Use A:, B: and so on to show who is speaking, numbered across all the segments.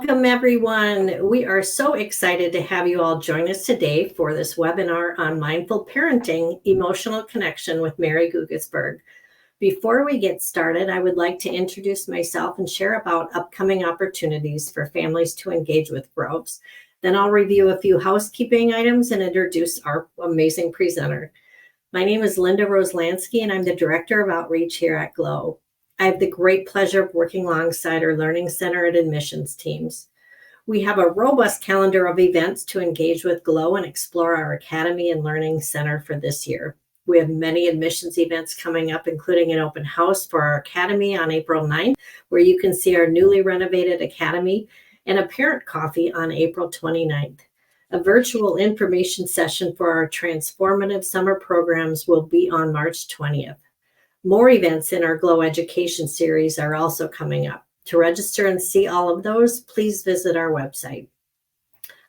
A: Welcome, everyone. We are so excited to have you all join us today for this webinar on mindful parenting, emotional connection with Merri Guggisberg. Before we get started, I would like to introduce myself and share about upcoming opportunities for families to engage with Groves. Then I'll review a few housekeeping items and introduce our amazing presenter. My name is Linda Roslansky, and I'm the Director of Outreach here at GLOW. I have the great pleasure of working alongside our Learning Center and admissions teams. We have a robust calendar of events to engage with GLOW and explore our Academy and Learning Center for this year. We have many admissions events coming up, including an open house for our Academy on April 9th, where you can see our newly renovated Academy, and a parent coffee on April 29th. A virtual information session for our transformative summer programs will be on March 20th. More events in our GLOW Education series are also coming up. To register and see all of those, please visit our website.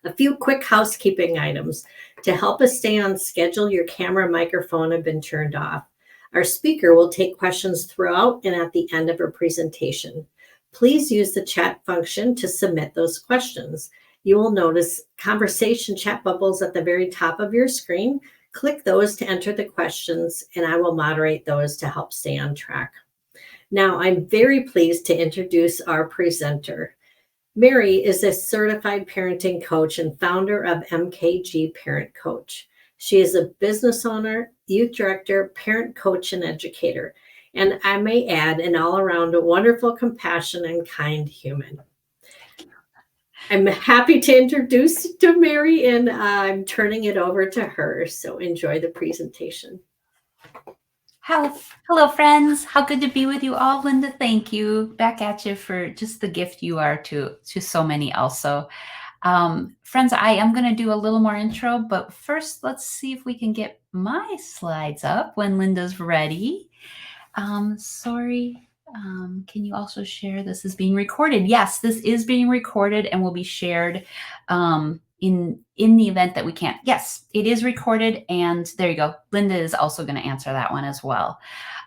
A: A few quick housekeeping items. To help us stay on schedule, your camera and microphone have been turned off. Our speaker will take questions throughout and at the end of her presentation. Please use the chat function to submit those questions. You will notice conversation chat bubbles at the very top of your screen. Click those to enter the questions, and I will moderate those to help stay on track. Now, I'm very pleased to introduce our presenter. Merri is a certified parenting coach and founder of MKG Parent Coach. She is a business owner, youth director, parent coach, and educator. And I may add, an all-around wonderful, compassionate, and kind human. I'm happy to introduce to Merri, and I'm turning it over to her. So enjoy the presentation.
B: Hello, friends. How good to be with you all. Linda, thank you. Back at you for just the gift you are to so many also. Friends, I am going to do a little more intro, but first, let's see if we can get my slides up when Linda's ready. Sorry. Can you also share? This is being recorded. Yes, this is being recorded and will be shared in the event that we can't. Yes, it is recorded, and there you go. Linda is also going to answer that one as well.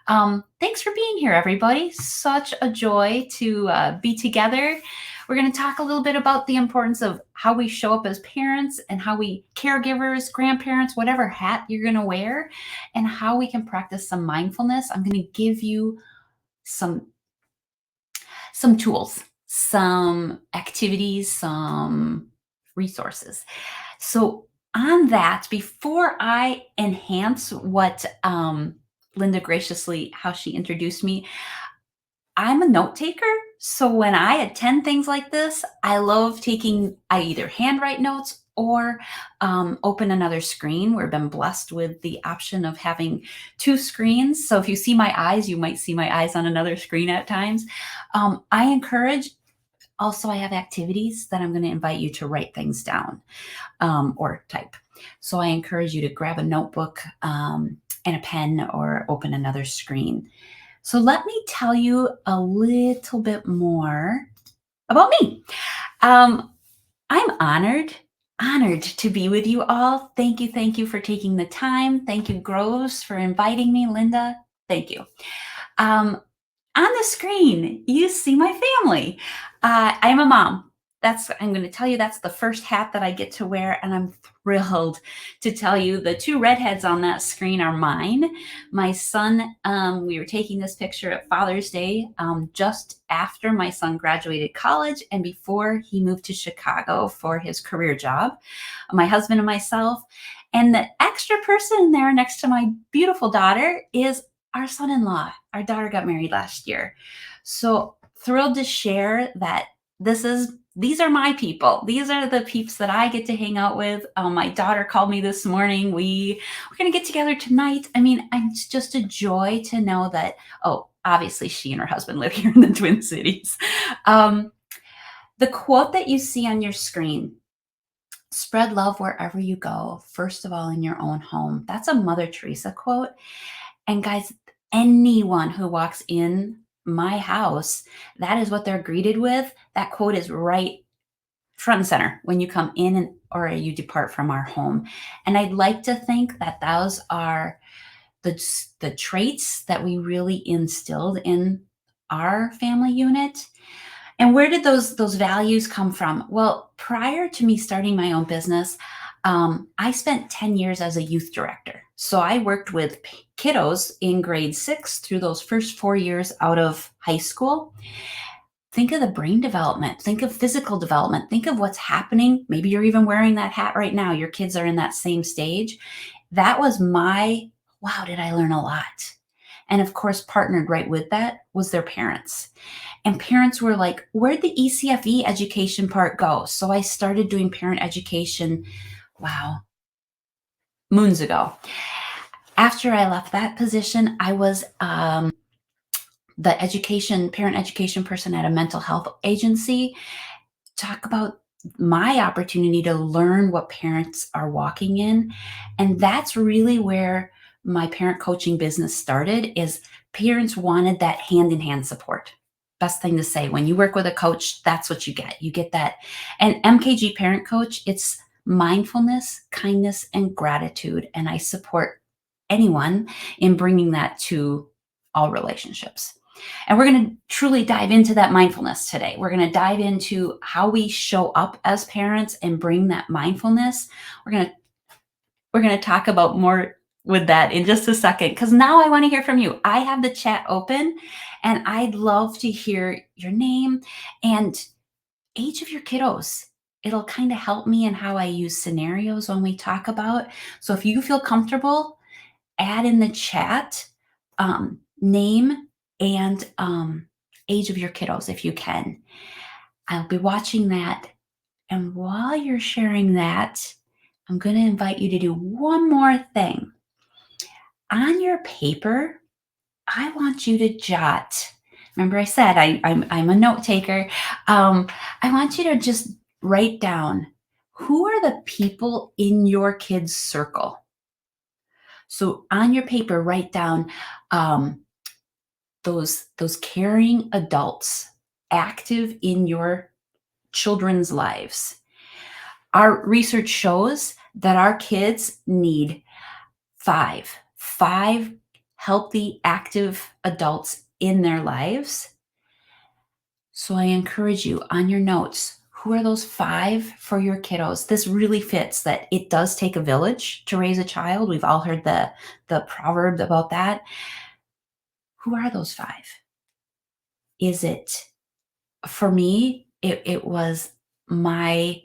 B: Thanks for being here, everybody. Such a joy to be together. We're going to talk a little bit about the importance of how we show up as parents and how we caregivers, grandparents, whatever hat you're going to wear, and how we can practice some mindfulness. I'm going to give you some tools, some activities, some resources. So on that, before I enhance what Linda graciously, how she introduced me, I'm a note taker. So when I attend things like this, I love I either handwrite notes or open another screen. We've been blessed with the option of having two screens. So if you see my eyes, you might see my eyes on another screen at times. I encourage, also I have activities that I'm going to invite you to write things down or type. So I encourage you to grab a notebook and a pen or open another screen. So let me tell you a little bit more about me. I'm honored to be with you all. Thank you for taking the time. Thank you, Groves, for inviting me. Linda, thank you. On the screen, you see my family. I'm a mom. I'm going to tell you that's the first hat that I get to wear, and I'm thrilled to tell you the two redheads on that screen are mine. My son, we were taking this picture at Father's Day just after my son graduated college and before he moved to Chicago for his career job. My husband and myself, and the extra person there next to my beautiful daughter is our son-in-law. Our daughter got married last year. So thrilled to share that these are my people. These are the peeps that I get to hang out with. My daughter called me this morning. We're going to get together tonight. I mean, it's just a joy to know that, obviously she and her husband live here in the Twin Cities. The quote that you see on your screen, spread love wherever you go, first of all in your own home. That's a Mother Teresa quote. And guys, anyone who walks in my house, that is what they're greeted with. That quote is right front and center when you come in or you depart from our home. And I'd like to think that those are the traits that we really instilled in our family unit. And where did those values come from? Well, prior to me starting my own business, I spent 10 years as a youth director. So I worked with kiddos in grade 6 through those first 4 years out of high school. Think of the brain development, think of physical development, think of what's happening. Maybe you're even wearing that hat right now. Your kids are in that same stage. That was wow, did I learn a lot? And of course, partnered right with that was their parents. And parents were like, where'd the ECFE education part go? So I started doing parent education, wow, moons ago. After I left that position, I was the parent education person at a mental health agency. Talk about my opportunity to learn what parents are walking in. And that's really where my parent coaching business started, is parents wanted that hand-in-hand support. Best thing to say, when you work with a coach, that's what you get. You get that. And MKG Parent Coach, it's mindfulness, kindness, and gratitude. And I support anyone in bringing that to all relationships. And we're going to truly dive into that mindfulness today. We're going to dive into how we show up as parents and bring that mindfulness. We're going to talk about more with that in just a second, because now I want to hear from you. I have the chat open and I'd love to hear your name and age of your kiddos. It'll kind of help me in how I use scenarios when we talk about. So if you feel comfortable, add in the chat name and age of your kiddos if you can. I'll be watching that. And while you're sharing that, I'm going to invite you to do one more thing. On your paper, I want you to jot. Remember, I said I'm a note taker. I want you to just write down, who are the people in your kids' circle? So on your paper, write down those caring adults active in your children's lives. Our research shows that our kids need five healthy, active adults in their lives. So I encourage you, on your notes, who are those 5 for your kiddos? This really fits that it does take a village to raise a child. We've all heard the proverb about that. Who are those 5? Is it, for me, it was my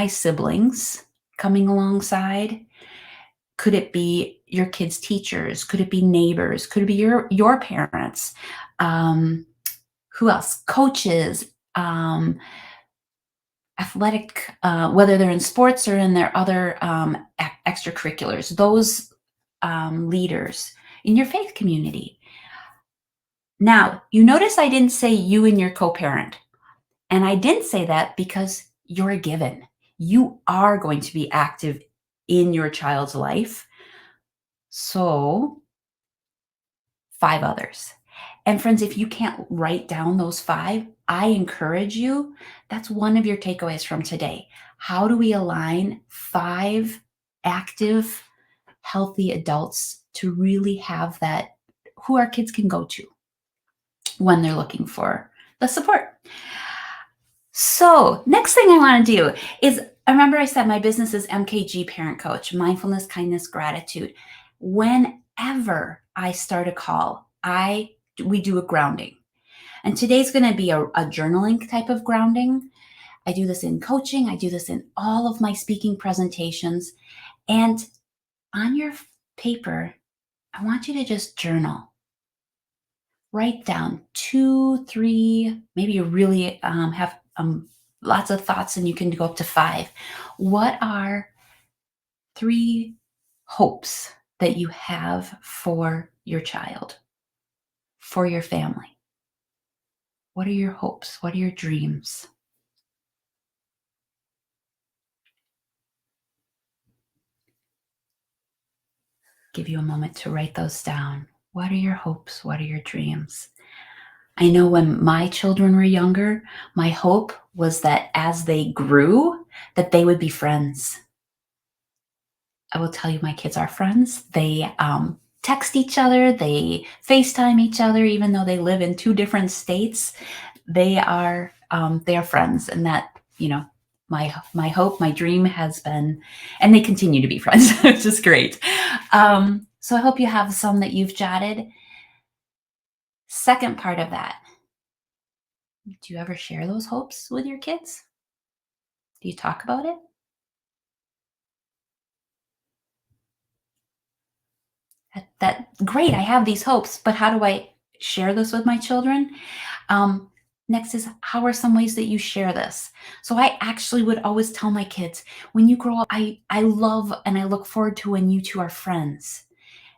B: siblings coming alongside. Could it be your kids' teachers? Could it be neighbors? Could it be your parents? Who else? Coaches, athletic, whether they're in sports or in their other extracurriculars, those leaders in your faith community. Now, you notice I didn't say you and your co-parent. And I didn't say that because you're a given. You are going to be active in your child's life. So 5 others. And friends, if you can't write down those 5, I encourage you, that's one of your takeaways from today. How do we align 5 active, healthy adults to really have that, who our kids can go to when they're looking for the support? So next thing I want to do is, remember I said my business is MKG Parent Coach, mindfulness, kindness, gratitude. Whenever I start a call, we do a grounding. And today's going to be a journaling type of grounding. I do this in coaching. I do this in all of my speaking presentations. And on your paper, I want you to just journal. Write down 2, 3, maybe you really have lots of thoughts and you can go up to 5. What are 3 hopes that you have for your child, for your family? What are your hopes? What are your dreams? Give you a moment to write those down. What are your hopes? What are your dreams? I know when my children were younger, my hope was that as they grew, that they would be friends. I will tell you, my kids are friends. They text each other, they FaceTime each other, even though they live in 2 different states. they are friends, and that, my hope, my dream has been, and they continue to be friends, which is great. So I hope you have some that you've jotted. Second part of that, do you ever share those hopes with your kids? Do you talk about it? That great, I have these hopes, but how do I share this with my children? Um, Next is, how are some ways that you share this? So I actually would always tell my kids, when you grow up, I love and I look forward to when you two are friends.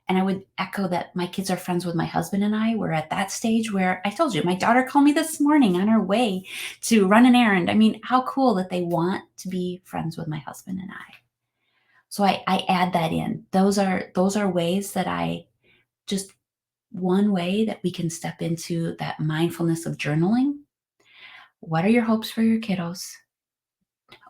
B: And I would echo that my kids are friends with my husband and I. We're at that stage where I told you, my daughter called me this morning on her way to run an errand. I mean, how cool that they want to be friends with my husband and I. So I add that in. Those are ways that I just, one way that we can step into that mindfulness of journaling. What are your hopes for your kiddos?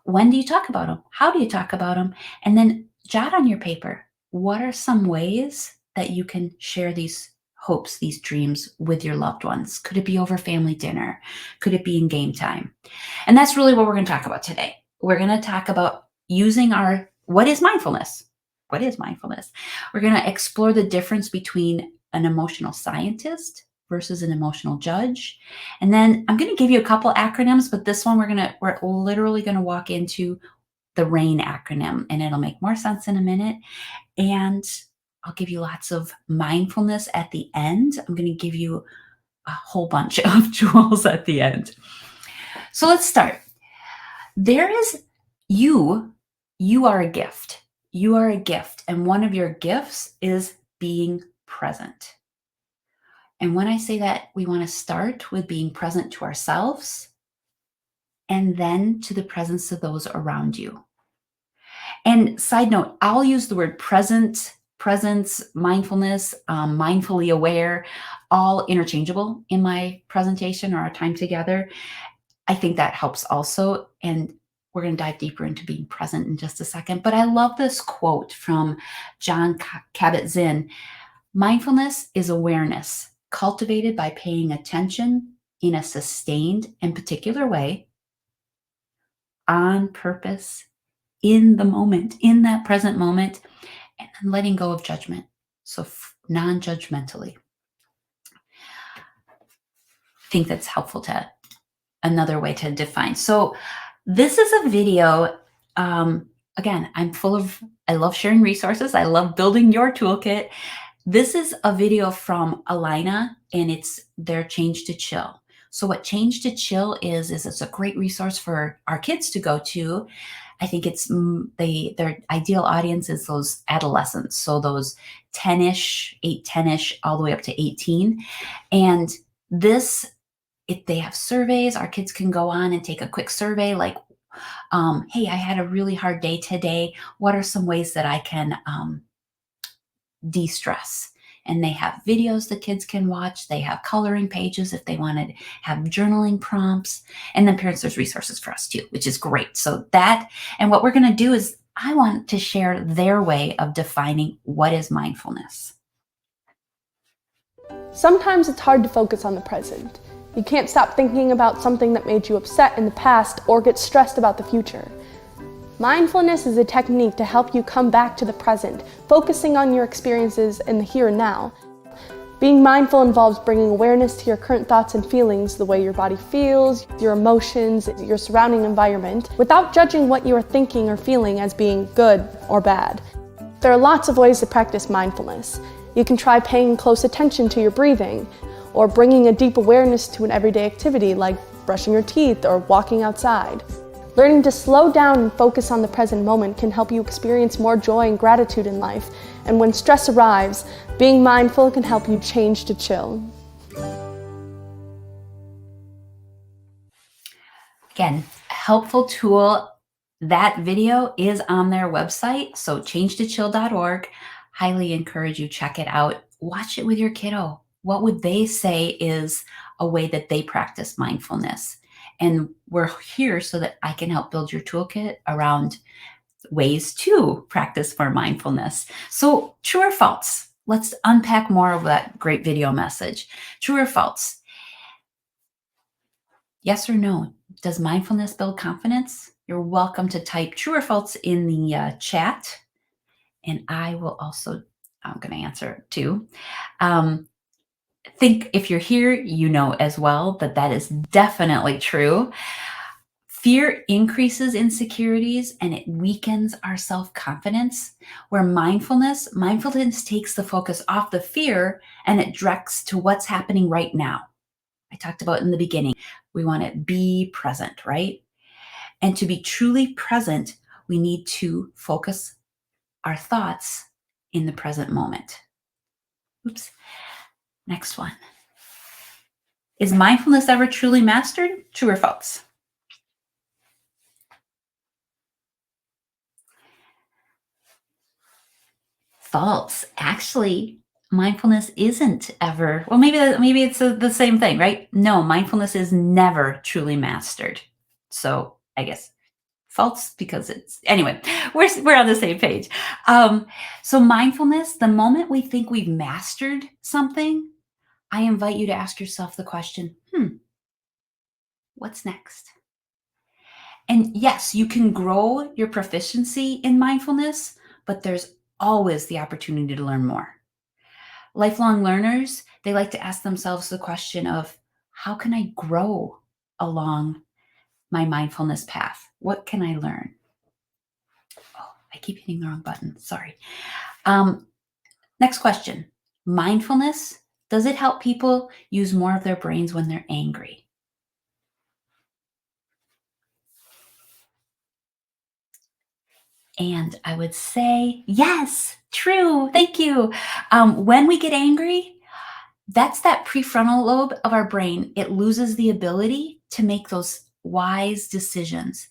B: When do you talk about them? How do you talk about them? And then jot on your paper, what are some ways that you can share these hopes, these dreams with your loved ones? Could it be over family dinner? Could it be in game time? And that's really what we're going to talk about today. We're going to talk about using what is mindfulness? What is mindfulness? We're going to explore the difference between an emotional scientist versus an emotional judge. And then I'm going to give you a couple acronyms, but this one we're literally going to walk into the RAIN acronym, and it'll make more sense in a minute. And I'll give you lots of mindfulness at the end. I'm going to give you a whole bunch of jewels at the end. So let's start. You are a gift. You are a gift. And one of your gifts is being present. And when I say that, we want to start with being present to ourselves and then to the presence of those around you. And side note, I'll use the word presence, mindfulness, mindfully aware, all interchangeable in my presentation or our time together. I think that helps also. And we're going to dive deeper into being present in just a second. But I love this quote from Jon Kabat-Zinn. Mindfulness is awareness cultivated by paying attention in a sustained and particular way, on purpose, in the moment, in that present moment, and then letting go of judgment. So non-judgmentally. I think that's helpful to another way to define. So this is a video. Again, I love sharing resources. I love building your toolkit. This is a video from Alina, and it's their Change to Chill. So what Change to Chill is it's a great resource for our kids to go to. I think it's their ideal audience is those adolescents. So those 10-ish, 10-ish, all the way up to 18. And they have surveys. Our kids can go on and take a quick survey like, hey, I had a really hard day today. What are some ways that I can de-stress? And they have videos the kids can watch. They have coloring pages if they want to have journaling prompts. And then parents, there's resources for us too, which is great. So and what we're going to do is I want to share their way of defining what is mindfulness.
C: Sometimes it's hard to focus on the present. You can't stop thinking about something that made you upset in the past or get stressed about the future. Mindfulness is a technique to help you come back to the present, focusing on your experiences in the here and now. Being mindful involves bringing awareness to your current thoughts and feelings, the way your body feels, your emotions, your surrounding environment, without judging what you are thinking or feeling as being good or bad. There are lots of ways to practice mindfulness. You can try paying close attention to your breathing, or bringing a deep awareness to an everyday activity like brushing your teeth or walking outside. Learning to slow down and focus on the present moment can help you experience more joy and gratitude in life. And when stress arrives, being mindful can help you change to chill.
B: Again, helpful tool. That video is on their website, so changetochill.org. Highly encourage you, check it out. Watch it with your kiddo. What would they say is a way that they practice mindfulness? And we're here so that I can help build your toolkit around ways to practice more mindfulness. So true or false? Let's unpack more of that great video message. True or false? Yes or no? Does mindfulness build confidence? You're welcome to type true or false in the chat. And I'm going to answer too. Think if you're here, you know as well that is definitely true. Fear increases insecurities and it weakens our self-confidence, where mindfulness takes the focus off the fear and it directs to what's happening right now. I talked about in the beginning, we want to be present, right? And to be truly present, we need to focus our thoughts in the present moment. Oops. Next one. Is mindfulness ever truly mastered? True or false? False. Actually, mindfulness isn't ever, well, maybe it's the same thing, right? No, mindfulness is never truly mastered. So I guess false, because anyway, we're on the same page. So mindfulness, the moment we think we've mastered something, I invite you to ask yourself the question, what's next? And yes, you can grow your proficiency in mindfulness, but there's always the opportunity to learn more. Lifelong learners, they like to ask themselves the question of, how can I grow along my mindfulness path? What can I learn? Oh, I keep hitting the wrong button. Sorry. Next question. Mindfulness, does it help people use more of their brains when they're angry? And I would say, yes, true. Thank you. When we get angry, that's that prefrontal lobe of our brain. It loses the ability to make those wise decisions.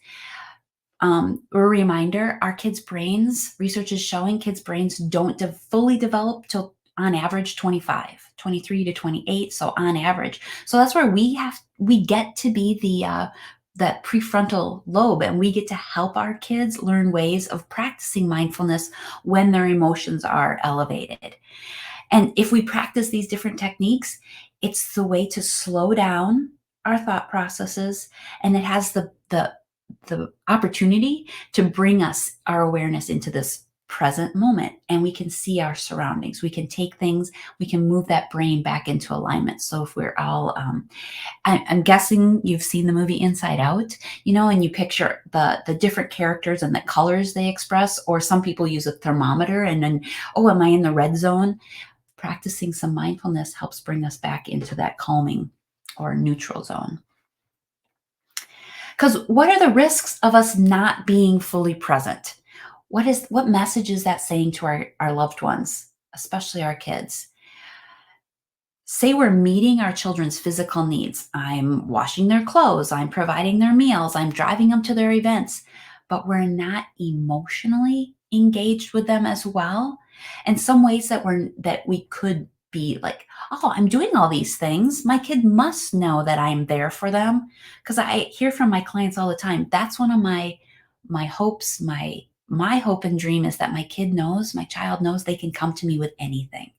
B: A reminder, our kids' brains, research is showing kids' brains don't fully develop till on average 23 to 28. So on average. So that's where we get to be that prefrontal lobe, and we get to help our kids learn ways of practicing mindfulness when their emotions are elevated. And if we practice these different techniques, it's the way to slow down our thought processes, and it has the opportunity to bring us our awareness into this present moment, and we can see our surroundings. We can take things, we can move that brain back into alignment. So if we're all, I'm guessing you've seen the movie Inside Out, and you picture the different characters and the colors they express, or some people use a thermometer and then, oh, am I in the red zone? Practicing some mindfulness helps bring us back into that calming or neutral zone. Because what are the risks of us not being fully present? What message is that saying to our loved ones, especially our kids? Say we're meeting our children's physical needs. I'm washing their clothes, I'm providing their meals, I'm driving them to their events, but we're not emotionally engaged with them as well. And some ways that we could be like, oh, I'm doing all these things. My kid must know that I'm there for them. Because I hear from my clients all the time. That's one of my hopes, my hope and dream is that my child knows they can come to me with anything.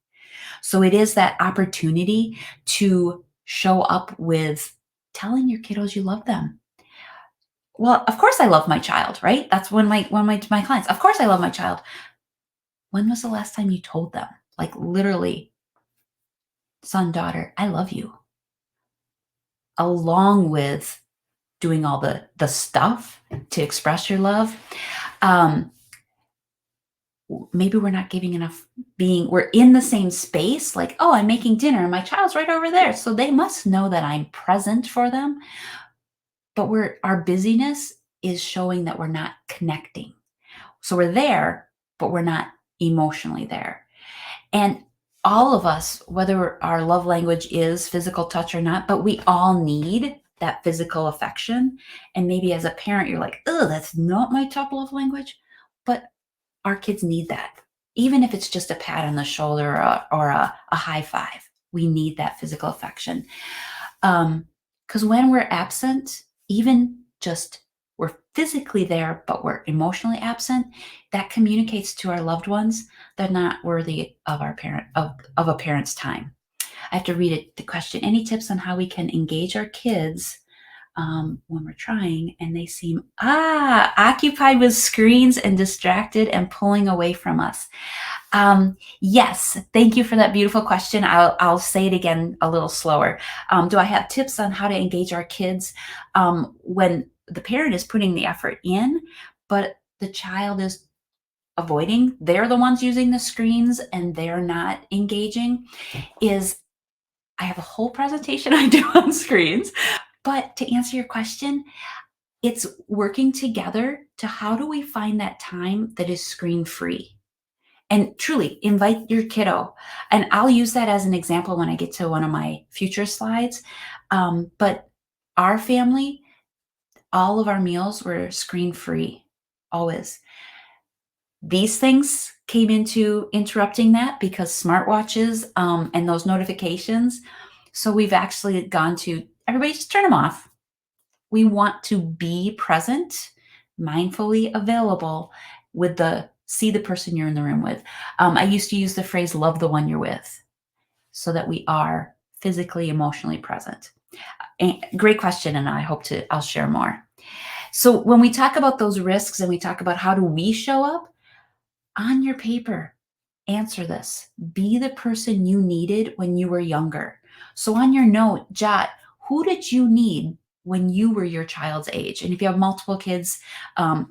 B: So it is that opportunity to show up with telling your kiddos you love them. Well, of course I love my child, right? That's when my clients, of course I love my child. When was the last time you told them? Like literally, son, daughter, I love you. Along with doing all the stuff to express your love. Maybe we're not giving enough we're in the same space, like, oh, I'm making dinner and my child's right over there. So they must know that I'm present for them. But our busyness is showing that we're not connecting. So we're there, but we're not emotionally there. And all of us, whether our love language is physical touch or not, but we all need that physical affection. And maybe as a parent, you're like, oh, that's not my top love language. But our kids need that. Even if it's just a pat on the shoulder or a high five, we need that physical affection. Because when we're absent, even just we're physically there, but we're emotionally absent, that communicates to our loved ones they're not worthy of of a parent's time. I have to read the question. Any tips on how we can engage our kids when we're trying, and they seem occupied with screens and distracted and pulling away from us. Yes, thank you for that beautiful question. I'll say it again a little slower. Do I have tips on how to engage our kids when the parent is putting the effort in, but the child is avoiding? They're the ones using the screens and they're not engaging. I have a whole presentation I do on screens, but to answer your question, it's working together to how do we find that time that is screen free? And truly invite your kiddo. And I'll use that as an example when I get to one of my future slides. But our family, all of our meals were screen free, always. These things came into interrupting that because smartwatches and those notifications. So we've actually gone to everybody just turn them off. We want to be present, mindfully available with see the person you're in the room with. I used to use the phrase, love the one you're with, so that we are physically, emotionally present. Great question, and I'll share more. So when we talk about those risks and we talk about how do we show up, on your paper, answer this. Be the person you needed when you were younger. So on your note, jot, who did you need when you were your child's age? And if you have multiple kids,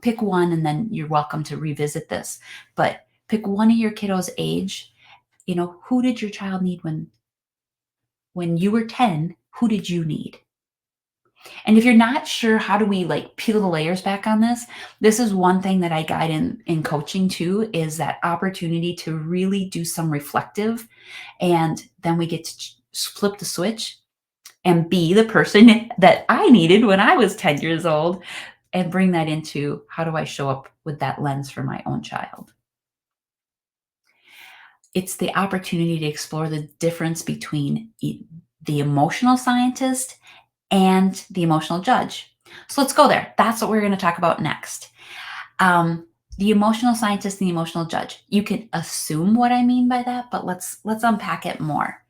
B: pick one and then you're welcome to revisit this. But pick one of your kiddos' age. Who did your child need when you were 10? Who did you need? And if you're not sure, how do we peel the layers back on this? This is one thing that I guide in coaching too, is that opportunity to really do some reflective. And then we get to flip the switch and be the person that I needed when I was 10 years old and bring that into how do I show up with that lens for my own child? It's the opportunity to explore the difference between the emotional scientist and the emotional judge. So let's go there. That's what we're going to talk about next. The emotional scientist and the emotional judge. You can assume what I mean by that, but let's unpack it more.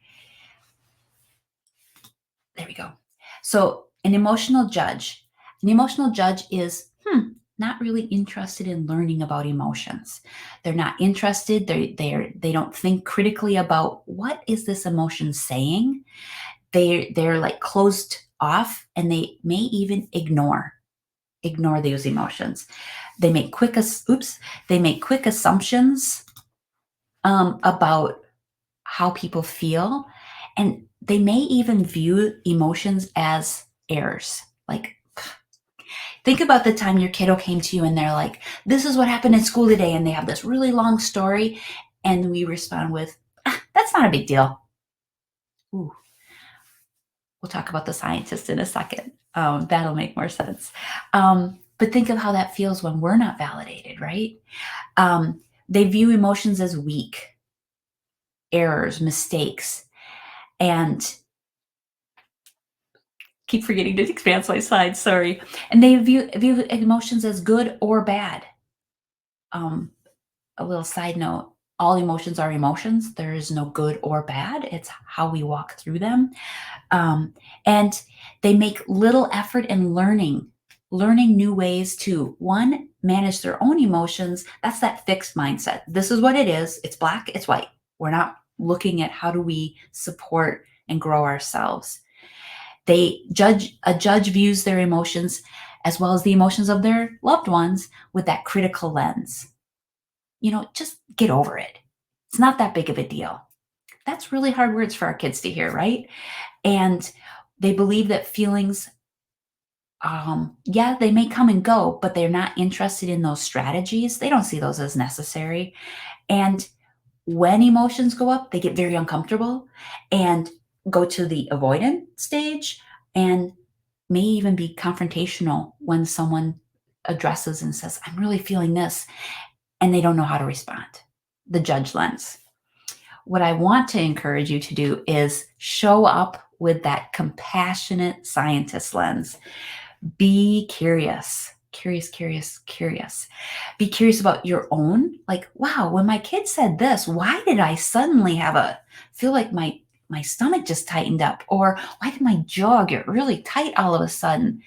B: There we go. So an emotional judge is not really interested in learning about emotions. They're not interested. They don't think critically about what is this emotion saying. They're closed off, and they may even ignore those emotions. They make quick assumptions about how people feel, and they may even view emotions as errors. Think about the time your kiddo came to you and they're like, this is what happened in school today, and they have this really long story, and we respond with, that's not a big deal. Ooh. We'll talk about the scientist in a second. That'll make more sense. But think of how that feels when we're not validated, right? They view emotions as weak, errors, mistakes, and keep forgetting to expand my slides, sorry. And they view emotions as good or bad. A little side note, all emotions are emotions. There is no good or bad. It's how we walk through them. And they make little effort in learning new ways to, one, manage their own emotions. That's that fixed mindset. This is what it is. It's black, it's white. We're not looking at how do we support and grow ourselves. A judge views their emotions as well as the emotions of their loved ones with that critical lens. Just get over it. It's not that big of a deal. That's really hard words for our kids to hear, right? And they believe that feelings, they may come and go, but they're not interested in those strategies. They don't see those as necessary. And when emotions go up, they get very uncomfortable and go to the avoidant stage, and may even be confrontational when someone addresses and says, I'm really feeling this, and they don't know how to respond. The judge lens. What I want to encourage you to do is show up with that compassionate scientist lens. Be curious. Be curious about your own, wow, when my kid said this, why did I suddenly feel like my my stomach just tightened up, or why did my jaw get really tight all of a sudden?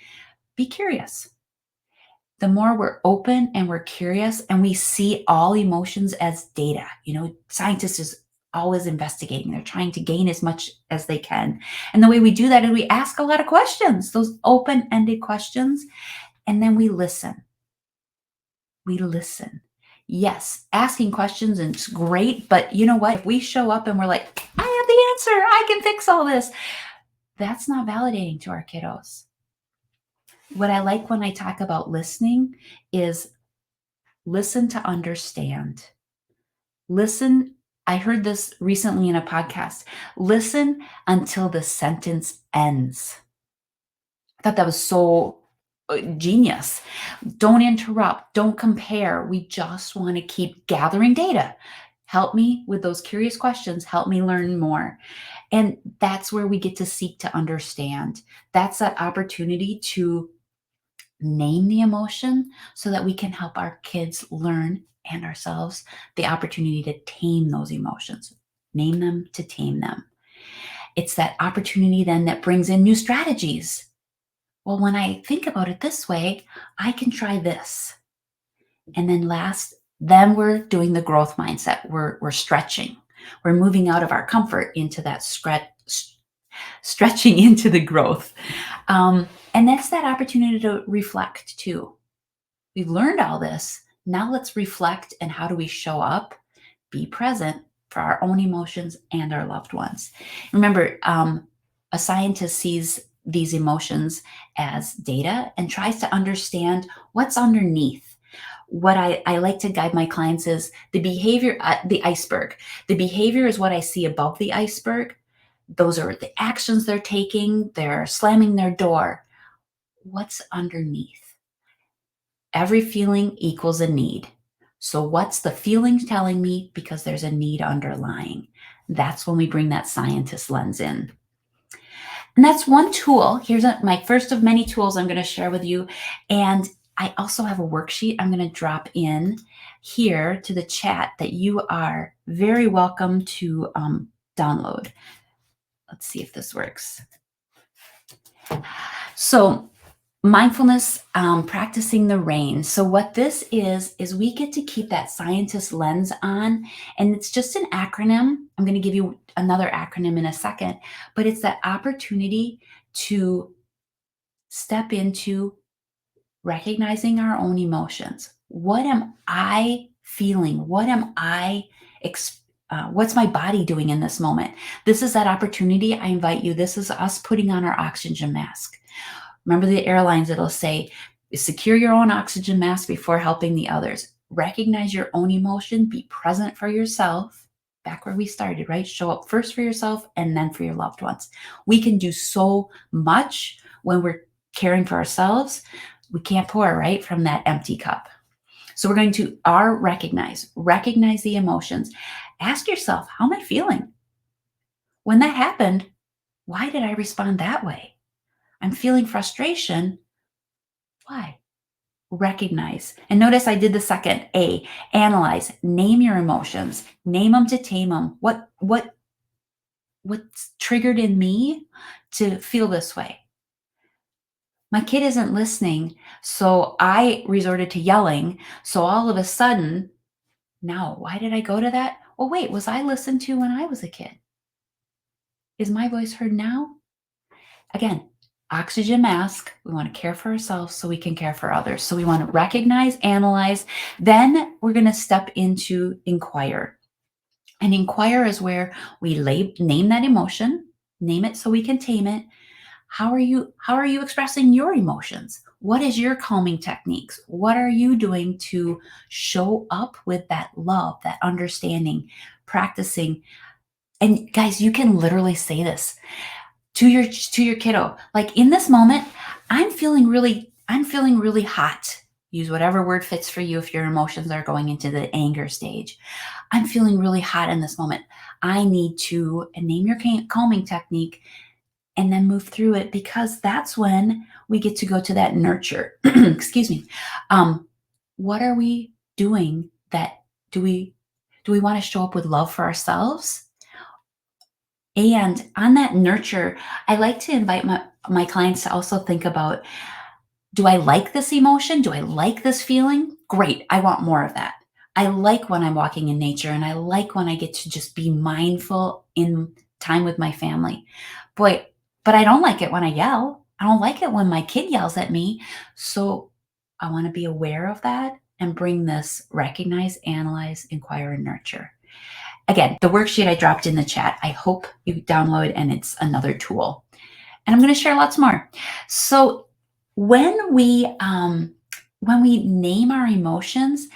B: Be curious. The more we're open and we're curious and we see all emotions as data, scientists is always investigating. They're trying to gain as much as they can. And the way we do that is we ask a lot of questions, those open-ended questions, and then we listen. We listen. Yes, asking questions is great, but you know what? If we show up and we're like, I have the answer, I can fix all this, that's not validating to our kiddos. What I like when I talk about listening is listen to understand. Listen. I heard this recently in a podcast. Listen until the sentence ends. I thought that was so genius. Don't interrupt. Don't compare. We just want to keep gathering data. Help me with those curious questions. Help me learn more. And that's where we get to seek to understand. That's that opportunity to name the emotion so that we can help our kids learn and ourselves the opportunity to tame those emotions. Name them to tame them. It's that opportunity then that brings in new strategies. Well, when I think about it this way, I can try this. And then we're doing the growth mindset. We're stretching. We're moving out of our comfort into that stretching into the growth. And that's that opportunity to reflect too. We've learned all this. Now let's reflect, and how do we show up, be present for our own emotions and our loved ones. Remember, a scientist sees these emotions as data and tries to understand what's underneath. What I like to guide my clients is the behavior, the iceberg. The behavior is what I see above the iceberg. Those are the actions they're taking. They're slamming their door. What's underneath? Every feeling equals a need. So what's the feeling telling me? Because there's a need underlying. That's when we bring that scientist lens in. And that's one tool. Here's my first of many tools I'm going to share with you. And I also have a worksheet I'm going to drop in here to the chat that you are very welcome to download. Let's see if this works. So mindfulness, practicing the rain. So what this is we get to keep that scientist lens on, and it's just an acronym. I'm going to give you another acronym in a second, but it's that opportunity to step into recognizing our own emotions. What am I feeling? What am I what's my body doing in this moment? This is that opportunity. I invite you. This is us putting on our oxygen mask. Remember the airlines, it'll say, secure your own oxygen mask before helping the others. Recognize your own emotion. Be present for yourself. Back where we started, right? Show up first for yourself and then for your loved ones. We can do so much when we're caring for ourselves. We can't pour, right, from that empty cup. So we're going to recognize the emotions. Ask yourself, how am I feeling? When that happened, why did I respond that way? I'm feeling frustration. Why? Recognize. And notice I did the second A, analyze, name your emotions, name them to tame them. What's triggered in me to feel this way? My kid isn't listening, so I resorted to yelling. So all of a sudden, now, why did I go to that? Oh, wait, was I listened to when I was a kid? Is my voice heard now? Again, oxygen mask. We want to care for ourselves so we can care for others. So we want to recognize, analyze. Then we're going to step into inquire. And inquire is where we name that emotion, name it so we can tame it. How are you expressing your emotions? What is your calming techniques? What are you doing to show up with that love, that understanding, practicing? And guys, you can literally say this to your kiddo. Like, in this moment, I'm feeling really hot. Use whatever word fits for you if your emotions are going into the anger stage. I'm feeling really hot in this moment. I need to name your calming technique and then move through it, because that's when we get to go to that nurture. Excuse me. What are we doing? Do we want to show up with love for ourselves And on that nurture, I like to invite my clients to also think about, do I like this emotion? Do I like this feeling? Great. I want more of that. I like when I'm walking in nature, and I like when I get to just be mindful in time with my family. Boy, but I don't like it when I yell. I don't like it when my kid yells at me. So I want to be aware of that and bring this recognize, analyze, inquire, and nurture. Again, the worksheet I dropped in the chat, I hope you download, and it's another tool. And I'm going to share lots more. So when we name our emotions,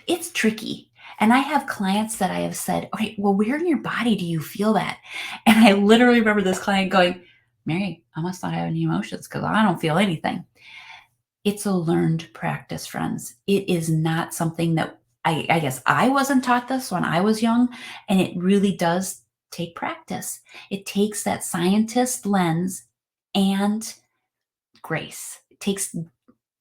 B: it's tricky. And I have clients that I have said, okay, well, where in your body do you feel that? And I literally remember this client going, Merri, I must not have any emotions because I don't feel anything. It's a learned practice, friends. It is not something that I guess I wasn't taught this when I was young, and it really does take practice. It takes that scientist lens and grace. It takes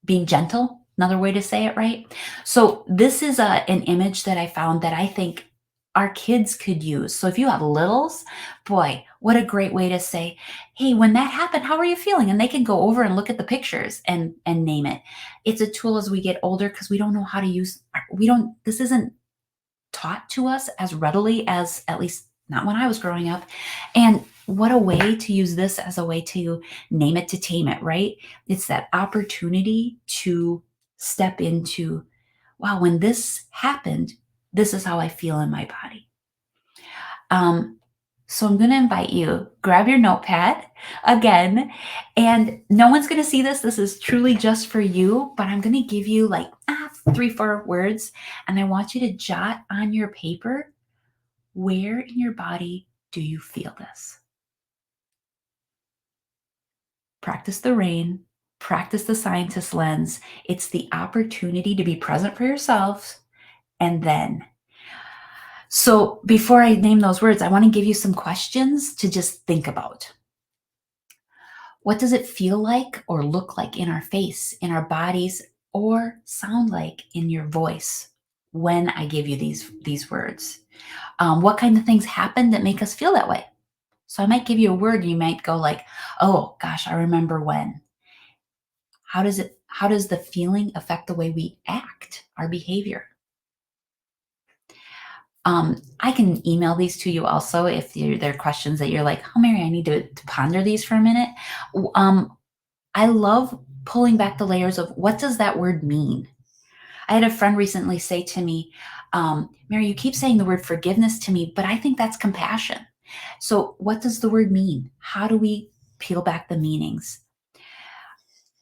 B: being gentle, another way to say it, right? So this is an image that I found that I think our kids could use. So if you have littles, boy, what a great way to say, hey, when that happened, how are you feeling? And they can go over and look at the pictures and name it. It's a tool as we get older because we don't know how to use, this isn't taught to us as readily as, at least not when I was growing up. And what a way to use this as a way to name it, to tame it, right? It's that opportunity to step into, wow, when this happened, this is how I feel in my body. So I'm going to invite you, grab your notepad again, and no one's going to see this. This is truly just for you, but I'm going to give you like 3-4 words, and I want you to jot on your paper, where in your body do you feel this? Practice the rain, practice the scientist lens. It's the opportunity to be present for yourselves. And then, so before I name those words, I want to give you some questions to just think about. What does it feel like or look like in our face, in our bodies, or sound like in your voice when I give you these words? What kind of things happen that make us feel that way? So I might give you a word, and you might go like, oh gosh, I remember when. How does the feeling affect the way we act, our behavior? I can email these to you also if there are questions that you're like, oh, Merri, I need to ponder these for a minute. I love pulling back the layers of, what does that word mean? I had a friend recently say to me, Merri, you keep saying the word forgiveness to me, but I think that's compassion. So what does the word mean? How do we peel back the meanings?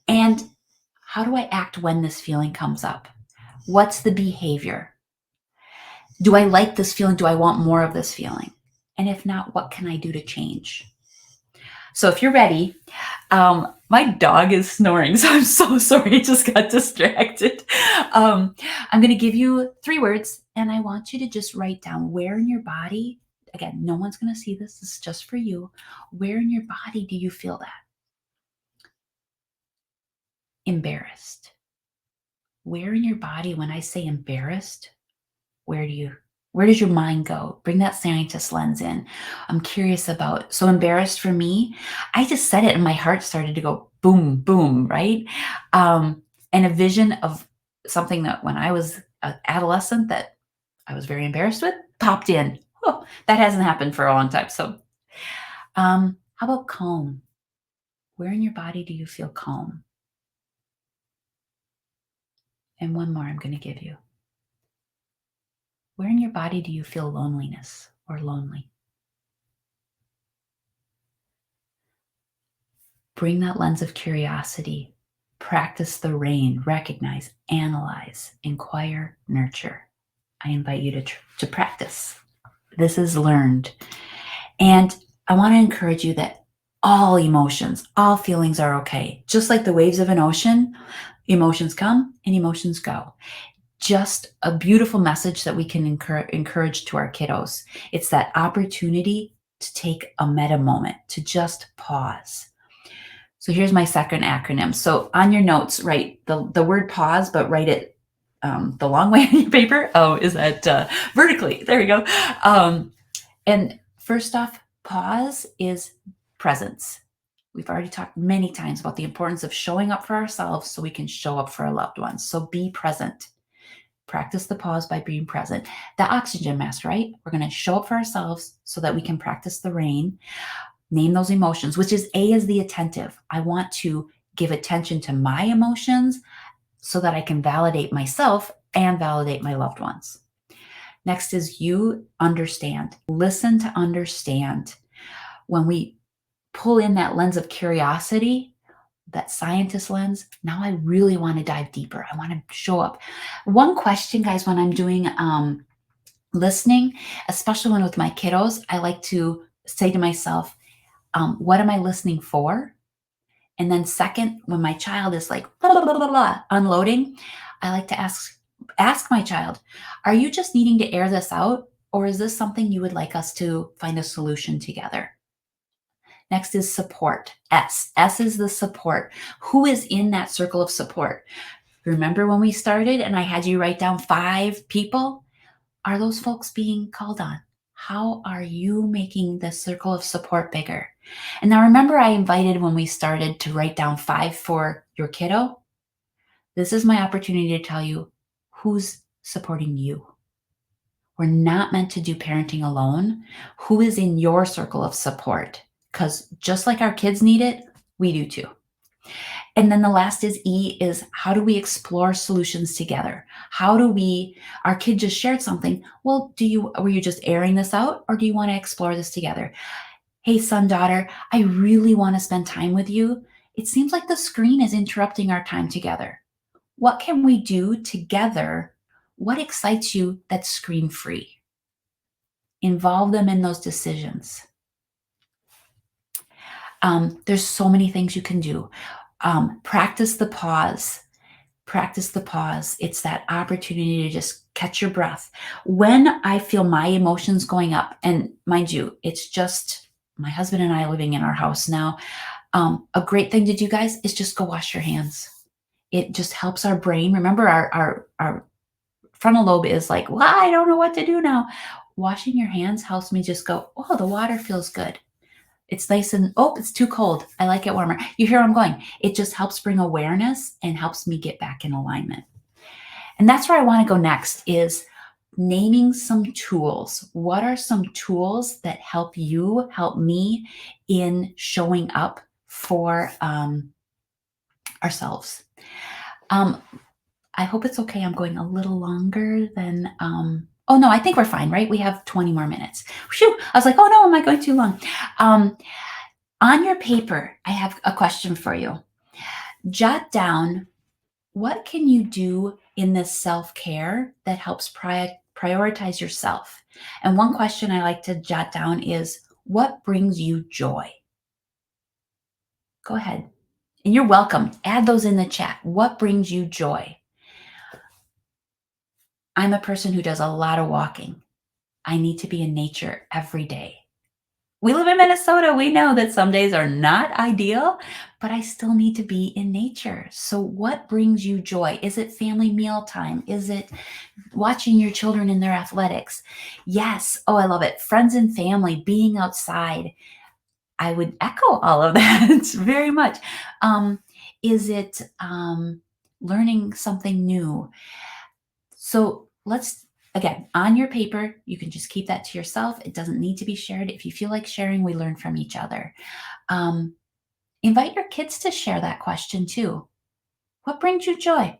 B: And how do I act when this feeling comes up? What's the behavior? Do I like this feeling? Do I want more of this feeling? And if not, what can I do to change? So if you're ready, my dog is snoring, so I'm so sorry, I just got distracted. I'm going to give you 3 words, and I want you to just write down where in your body, again, no one's going to see this, this is just for you. Where in your body do you feel that? Embarrassed. Where in your body, when I say embarrassed, where does your mind go? Bring that scientist lens in. I'm curious about, so embarrassed for me, I just said it and my heart started to go boom, boom, right? And a vision of something that when I was an adolescent that I was very embarrassed with popped in. Oh, that hasn't happened for a long time. So how about calm? Where in your body do you feel calm? And one more I'm going to give you. Where in your body do you feel loneliness or lonely? Bring that lens of curiosity. Practice the rain. Recognize, analyze, inquire, nurture. I invite you to practice. This is learned. And I want to encourage you that all emotions, all feelings are okay. Just like the waves of an ocean, emotions come and emotions go. Just a beautiful message that we can encourage to our kiddos. It's that opportunity to take a meta moment, to just pause. So here's my second acronym. So on your notes, write the word pause, but write it the long way on your paper. Oh, is that vertically? There we go. And first off, Pause is presence. We've already talked many times about the importance of showing up for ourselves so we can show up for our loved ones. So be present. Practice the pause by being present. The oxygen mask, right? We're going to show up for ourselves so that we can practice the rain. Name those emotions, which is A is the attentive. I want to give attention to my emotions so that I can validate myself and validate my loved ones. Next is you understand. Listen to understand. When we pull in that lens of curiosity, that scientist lens, now I really want to dive deeper. I want to show up. One question, guys, when I'm doing listening, especially when with my kiddos, I like to say to myself, what am I listening for? And then second, when my child is like blah, blah, blah, blah, blah, unloading, I like to ask my child, are you just needing to air this out? Or is this something you would like us to find a solution together? Next is support. S. S is the support. Who is in that circle of support? Remember when we started and I had you write down 5 people? Are those folks being called on? How are you making the circle of support bigger? And now remember I invited when we started to write down 5 for your kiddo? This is my opportunity to tell you who's supporting you. We're not meant to do parenting alone. Who is in your circle of support? Because just like our kids need it, we do too. And then the last is E, is how do we explore solutions together? How do we, our kid just shared something. Well, were you just airing this out or do you want to explore this together? Hey, son, daughter, I really want to spend time with you. It seems like the screen is interrupting our time together. What can we do together? What excites you that's screen free? Involve them in those decisions. There's so many things you can do. Practice the pause. Practice the pause. It's that opportunity to just catch your breath. When I feel my emotions going up, and mind you, it's just my husband and I living in our house now. A great thing to do, guys, is just go wash your hands. It just helps our brain. Remember, our frontal lobe is like, well, I don't know what to do now. Washing your hands helps me just go, oh, the water feels good. It's nice and, oh, it's too cold. I like it warmer. You hear where I'm going. It just helps bring awareness and helps me get back in alignment. And that's where I want to go next, is naming some tools. What are some tools that help you, help me in showing up for ourselves? I hope it's okay. I'm going a little longer than, oh no, I think we're fine, right? We have 20 more minutes. Whew. I was like, oh no, am I going too long? On your paper, I have a question for you. Jot down, what can you do in this self-care that helps prioritize yourself? And one question I like to jot down is, what brings you joy? Go ahead. And you're welcome. Add those in the chat. What brings you joy? I'm a person who does a lot of walking. I need to be in nature every day. We live in Minnesota. We know that some days are not ideal, but I still need to be in nature. So what brings you joy? Is it family meal time? Is it watching your children in their athletics? Yes. Oh, I love it. Friends and family, being outside. I would echo all of that very much. Is it learning something new? So let's, again, on your paper, you can just keep that to yourself. It doesn't need to be shared. If you feel like sharing, we learn from each other. Invite your kids to share that question too. What brings you joy?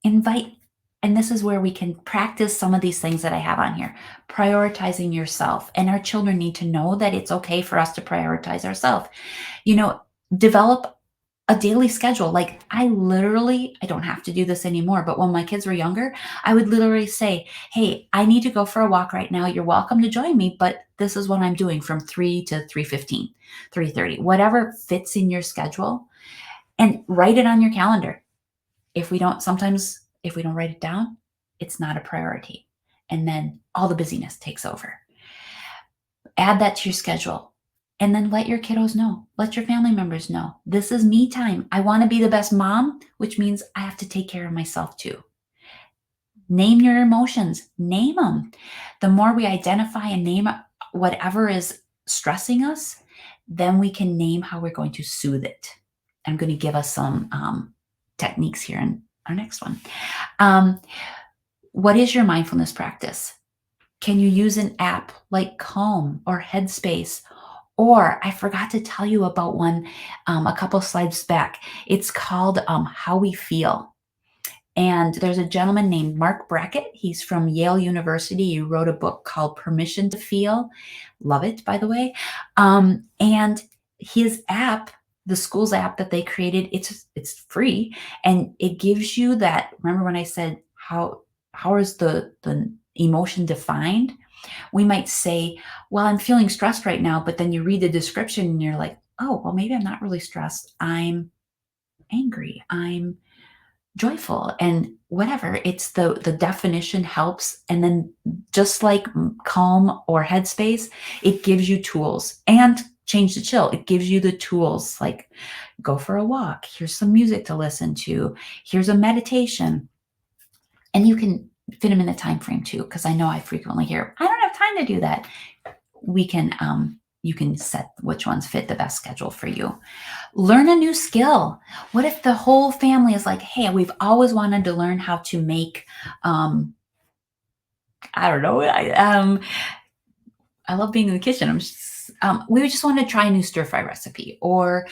B: Invite, and this is where we can practice some of these things that I have on here. Prioritizing yourself. And our children need to know that it's okay for us to prioritize ourselves. Develop a daily schedule. Like I don't have to do this anymore, but when my kids were younger, I would literally say, hey, I need to go for a walk right now. You're welcome to join me, but this is what I'm doing from 3 to 3:15, 3:30, whatever fits in your schedule, and write it on your calendar. If we don't write it down, it's not a priority. And then all the busyness takes over. Add that to your schedule. And then let your kiddos know, let your family members know, this is me time. I want to be the best mom, which means I have to take care of myself too. Name your emotions, name them. The more we identify and name whatever is stressing us, then we can name how we're going to soothe it. I'm going to give us some techniques here in our next one. What is your mindfulness practice? Can you use an app like Calm or Headspace? Or I forgot to tell you about one a couple slides back. It's called How We Feel. And there's a gentleman named Mark Brackett. He's from Yale University. He wrote a book called Permission to Feel. Love it, by the way. And his app, the school's app that they created, it's free. And it gives you that, remember when I said, how is the emotion defined? We might say, well, I'm feeling stressed right now, but then you read the description and you're like, oh, well, maybe I'm not really stressed. I'm angry. I'm joyful, and whatever. It's the definition helps. And then just like Calm or Headspace, it gives you tools. And Change to Chill, it gives you the tools, like go for a walk. Here's some music to listen to. Here's a meditation. And you can fit them in the time frame too, because I know I frequently hear, I don't have time to do that. We can, you can set which ones fit the best schedule for you. Learn a new skill. What if the whole family is like, hey, we've always wanted to learn how to make, I don't know. I love being in the kitchen. We just want to try a new stir fry recipe or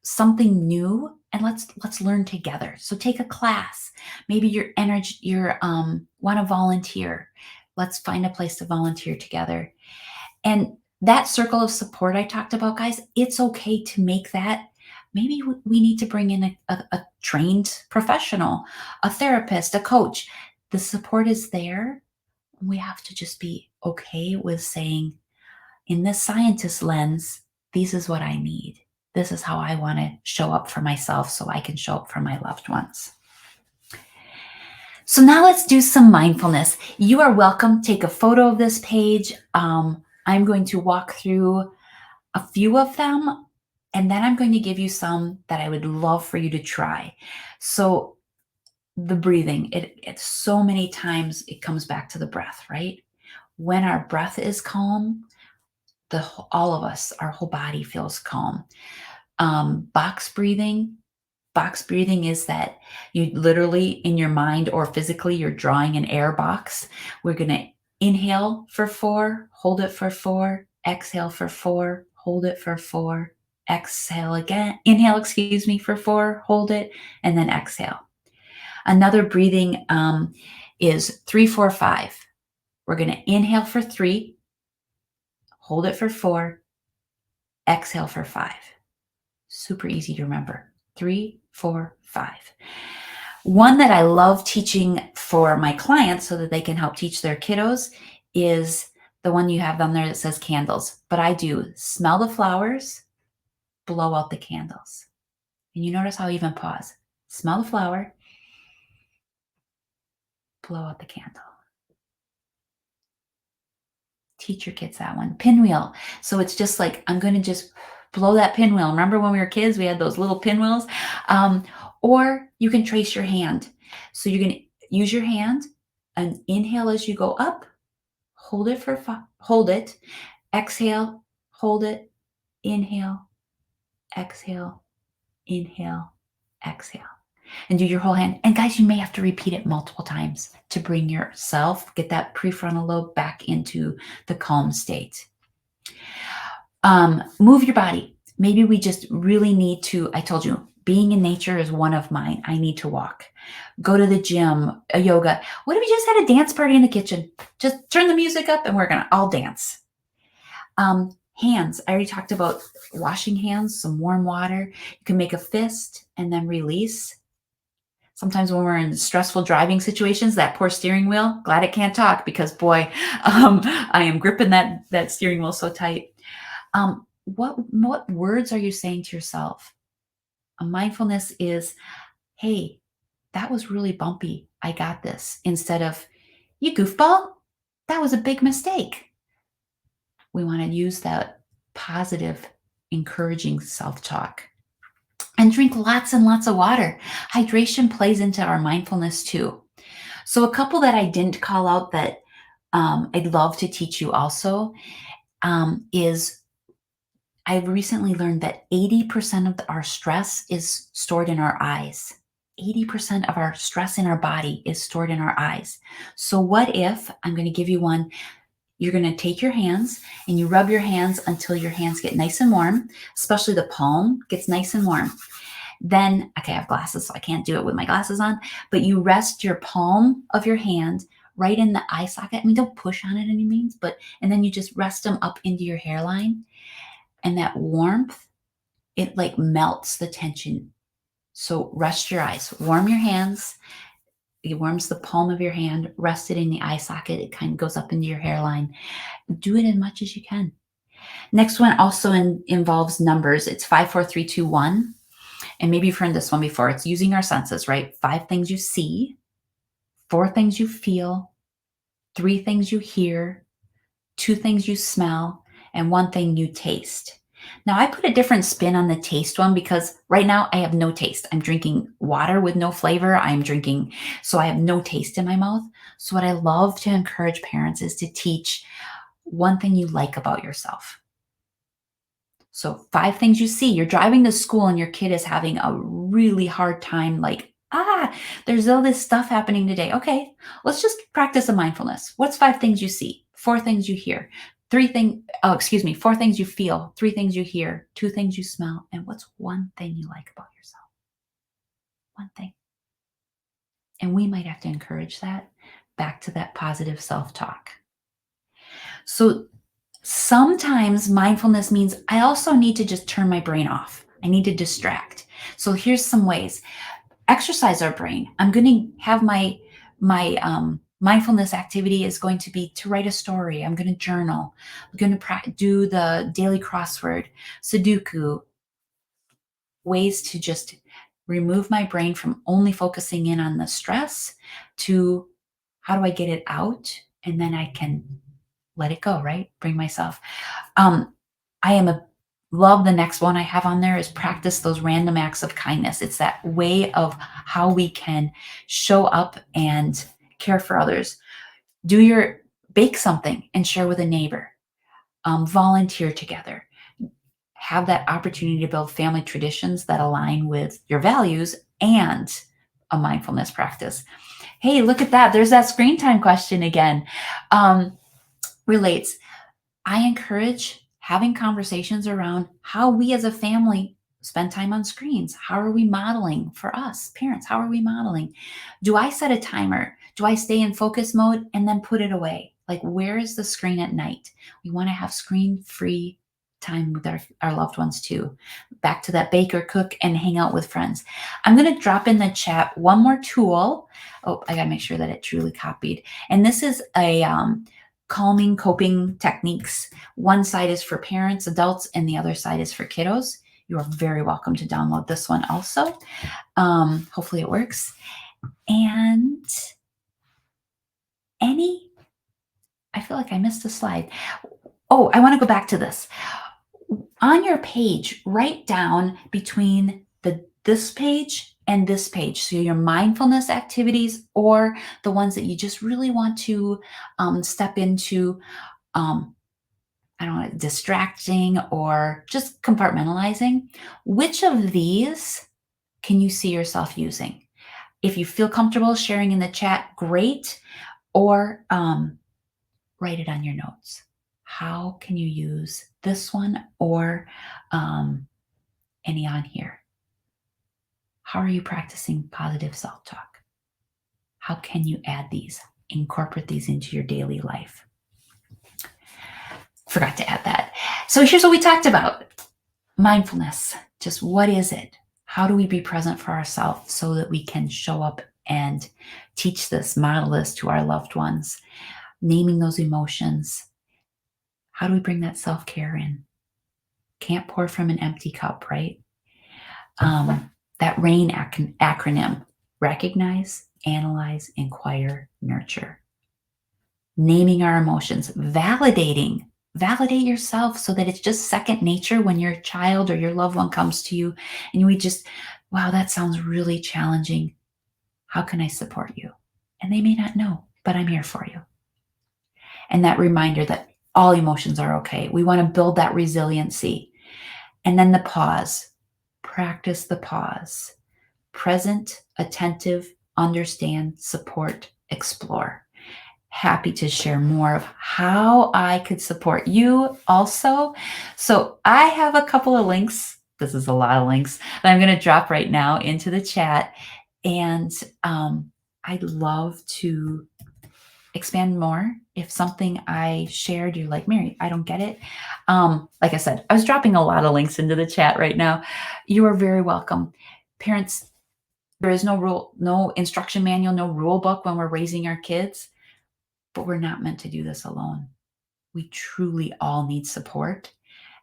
B: something new, and let's learn together. So take a class. Maybe you're want to volunteer. Let's find a place to volunteer together. And that circle of support I talked about, guys, it's okay to make that. Maybe we need to bring in a trained professional, a therapist, a coach. The support is there. We have to just be okay with saying, in this scientist lens, this is what I need. This is how I want to show up for myself so I can show up for my loved ones. So now let's do some mindfulness. You are welcome. Take a photo of this page. I'm going to walk through a few of them, and then I'm going to give you some that I would love for you to try. So the breathing, it's so many times it comes back to the breath, right? When our breath is calm, all of us, our whole body feels calm. Box breathing. Box breathing is that you literally in your mind or physically, you're drawing an air box. We're going to inhale for 4, hold it for 4, exhale for 4, hold it for 4, exhale again, inhale, for 4, hold it, and then exhale. Another breathing is 3, 4, 5. We're going to inhale for 3, hold it for 4, exhale for 5. Super easy to remember. 3, 4, 5. One that I love teaching for my clients so that they can help teach their kiddos is the one you have on there that says candles. But I do smell the flowers, blow out the candles. And you notice how I even pause. Smell the flower, blow out the candle. Teach your kids that one. Pinwheel. So it's just like, I'm going to just blow that pinwheel. Remember when we were kids, we had those little pinwheels? Or you can trace your hand. So you're going to use your hand and inhale as you go up, hold it hold it, exhale, hold it, inhale, exhale, inhale, exhale. And do your whole hand. And guys, you may have to repeat it multiple times to bring yourself, get that prefrontal lobe back into the calm state. Move your body. Maybe we just really need to, I told you, being in nature is one of mine. I need to walk. Go to the gym, a yoga. What if we just had a dance party in the kitchen? Just turn the music up and we're going to all dance. Hands. I already talked about washing hands, some warm water. You can make a fist and then release. Sometimes when we're in stressful driving situations, that poor steering wheel, glad it can't talk because boy, I am gripping that steering wheel so tight. What words are you saying to yourself? Mindfulness is, hey, that was really bumpy. I got this. Instead of, you goofball, that was a big mistake. We want to use that positive, encouraging self-talk. And drink lots and lots of water. Hydration plays into our mindfulness too. So a couple that I didn't call out that I'd love to teach you also is I've recently learned that 80% of our stress is stored in our eyes. 80% of our stress in our body is stored in our eyes. So what if, I'm going to give you one, you're going to take your hands and you rub your hands until your hands get nice and warm, especially the palm gets nice and warm. Then, okay, I have glasses, so I can't do it with my glasses on, but you rest your palm of your hand right in the eye socket. I mean, don't push on it any means, and then you just rest them up into your hairline. And that warmth, it like melts the tension. So rest your eyes, warm your hands. It warms the palm of your hand, rest it in the eye socket. It kind of goes up into your hairline. Do it as much as you can. Next one also involves numbers. It's 5, 4, 3, 2, 1. And maybe you've heard this one before. It's using our senses, right? 5 things you see, 4 things you feel, 3 things you hear, 2 things you smell, and 1 thing you taste. Now, I put a different spin on the taste one because right now I have no taste. I'm drinking water with no flavor. So I have no taste in my mouth. So what I love to encourage parents is to teach 1 thing you like about yourself. So 5 things you see. You're driving to school and your kid is having a really hard time, like, there's all this stuff happening today. Okay, let's just practice a mindfulness. What's 5 things you see? 4 things you hear. 4 things you feel, 3 things you hear, 2 things you smell, and what's 1 thing you like about yourself? 1 thing. And we might have to encourage that back to that positive self-talk. So sometimes mindfulness means I also need to just turn my brain off. I need to distract. So here's some ways. Exercise our brain. I'm going to have my mindfulness activity is going to be to write a story. I'm going to journal. I'm going to do the daily crossword, Sudoku, ways to just remove my brain from only focusing in on the stress to how do I get it out? And then I can let it go, right? Bring myself. Love the next one I have on there is practice those random acts of kindness. It's that way of how we can show up and care for others. Bake something and share with a neighbor. Volunteer together. Have that opportunity to build family traditions that align with your values and a mindfulness practice. Hey, look at that. There's that screen time question again. Relates. I encourage having conversations around how we as a family spend time on screens. How are we modeling for us, parents? How are we modeling? Do I set a timer? Do I stay in focus mode and then put it away? Like, where is the screen at night? We want to have screen-free time with our loved ones too. Back to that bake or cook and hang out with friends. I'm going to drop in the chat one more tool. Oh, I got to make sure that it truly copied. And this is a calming coping techniques. One side is for parents, adults, and the other side is for kiddos. You are very welcome to download this one also. Hopefully it works. And I feel like I missed a slide. Oh, I want to go back to this. On your page, write down between this page and this page. So your mindfulness activities or the ones that you just really want to step into, I don't know, distracting or just compartmentalizing. Which of these can you see yourself using? If you feel comfortable sharing in the chat, great. Or write it on your notes. How can you use this one or any on here? How are you practicing positive self-talk? How can you add these, incorporate these into your daily life? Forgot to add that. So here's what we talked about. Mindfulness. Just what is it? How do we be present for ourselves so that we can show up and teach this, model this to our loved ones? Naming those emotions. How do we bring that self-care in? Can't pour from an empty cup, right? That RAIN acronym, recognize, analyze, inquire, nurture. Naming our emotions, validate yourself so that it's just second nature when your child or your loved one comes to you and we just, wow, that sounds really challenging. How can I support you? And they may not know, but I'm here for you. and that reminder that all emotions are okay. We want to build that resiliency. And then the pause. Practice the pause. Present, attentive, understand, support, explore. Happy to share more of how I could support you also. So I have a couple of links. This is a lot of links that I'm going to drop right now into the chat. And I'd love to expand more. If something I shared, you're like, Merri, I don't get it. Like I said, I was dropping a lot of links into the chat right now. You are very welcome. Parents, there is no rule, no instruction manual, no rule book when we're raising our kids, but we're not meant to do this alone. We truly all need support.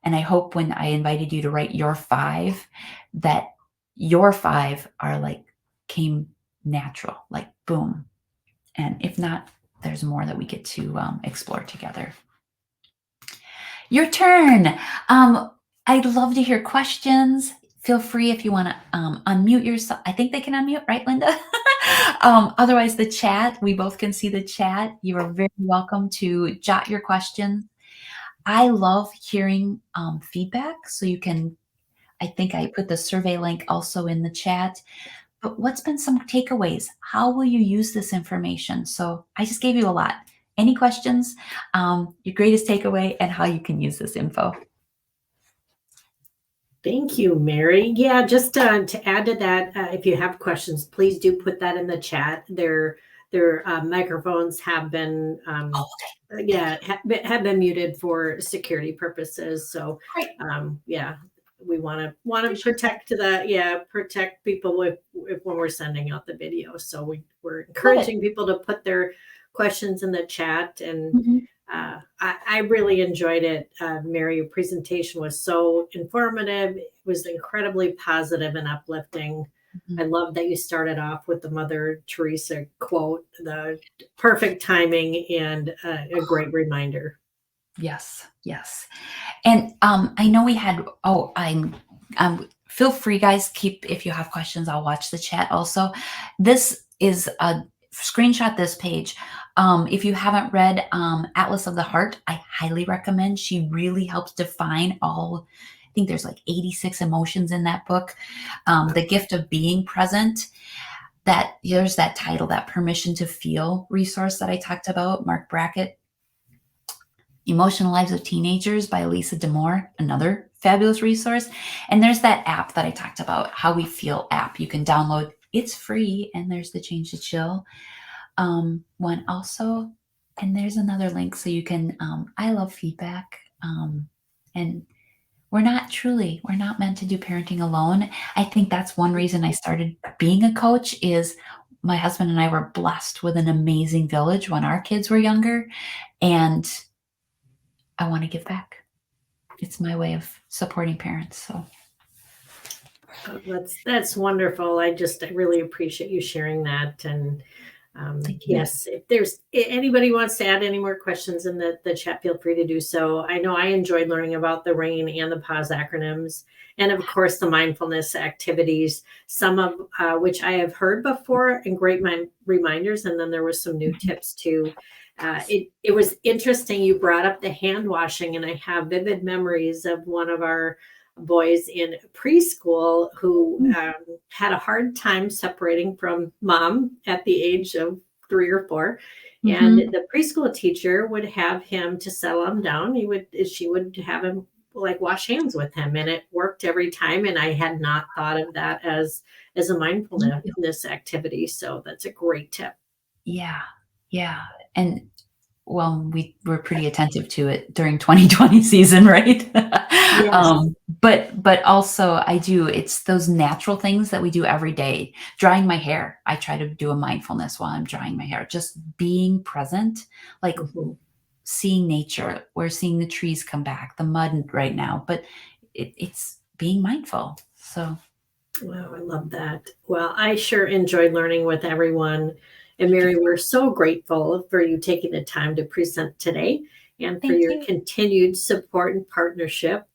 B: And I hope when I invited you to write your 5, that your 5 are like came natural, like boom. And if not, there's more that we get to explore together. Your turn. I'd love to hear questions. Feel free if you want to unmute yourself. I think they can unmute, right, Linda? Otherwise, the chat, we both can see the chat. You are very welcome to jot your questions. I love hearing feedback. So you can, I think I put the survey link also in the chat. But what's been some takeaways? How will you use this information? So I just gave you a lot. Any questions? Your greatest takeaway and how you can use this info.
A: Thank you, Merri. Yeah, just to add to that, if you have questions, please do put that in the chat. Their microphones have been have been muted for security purposes. So yeah, we want to protect people when we're sending out the video. So we're encouraging people to put their questions in the chat. And I really enjoyed it. Merri, your presentation was so informative. It was incredibly positive and uplifting. I love that you started off with the Mother Teresa quote, the perfect timing and a great reminder.
B: Yes. And I know we had, feel free, guys, if you have questions, I'll watch the chat also. This is a screenshot this page. If you haven't read Atlas of the Heart, I highly recommend. She really helps define all, I think there's like 86 emotions in that book. The Gift of Being Present. There's that title, that Permission to Feel resource that I talked about, Mark Brackett. Emotional Lives of Teenagers by Elisa D'Amore, another fabulous resource. And there's that app that I talked about, How We Feel app. You can download. It's free, and there's the Change to Chill one also. And there's another link so you can, I love feedback. And we're not meant to do parenting alone. I think that's one reason I started being a coach is my husband and I were blessed with an amazing village when our kids were younger. And I want to give back. It's my way of supporting parents. So
A: that's wonderful. I really appreciate you sharing that. And yes, if there's anybody wants to add any more questions in the chat, feel free to do so. I know I enjoyed learning about the RAIN and the PAUSE acronyms, and of course the mindfulness activities, some of which I have heard before and great reminders. And then there was some new tips too. It was interesting. You brought up the hand washing, and I have vivid memories of one of our boys in preschool who had a hard time separating from mom at the age of 3 or 4. And the preschool teacher would have him, to settle him down, she would have him like wash hands with him, and it worked every time. And I had not thought of that as a mindfulness activity. So that's a great tip.
B: Yeah. And well, we were pretty attentive to it during 2020 season, right? Yes. But also it's those natural things that we do every day. Drying my hair. I try to do a mindfulness while I'm drying my hair, just being present, like seeing nature. We're seeing the trees come back, the mud right now, but it's being mindful. So.
A: Wow, I love that. Well, I sure enjoyed learning with everyone. And Merri, we're so grateful for you taking the time to present today and for your continued support and partnership.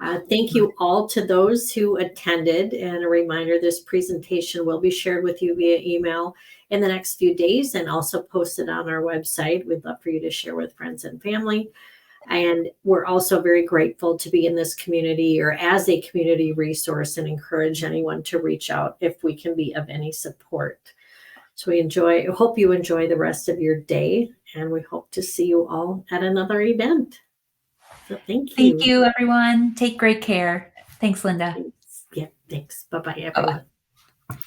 A: Thank you all to those who attended, and a reminder, this presentation will be shared with you via email in the next few days and also posted on our website. We'd love for you to share with friends and family. And we're also very grateful to be in this community or as a community resource, and encourage anyone to reach out if we can be of any support. So hope you enjoy the rest of your day, and we hope to see you all at another event. So thank you.
B: Thank you, everyone. Take great care. Thanks, Linda.
A: Thanks. Yeah, thanks. Bye-bye, everyone.
B: Bye-bye.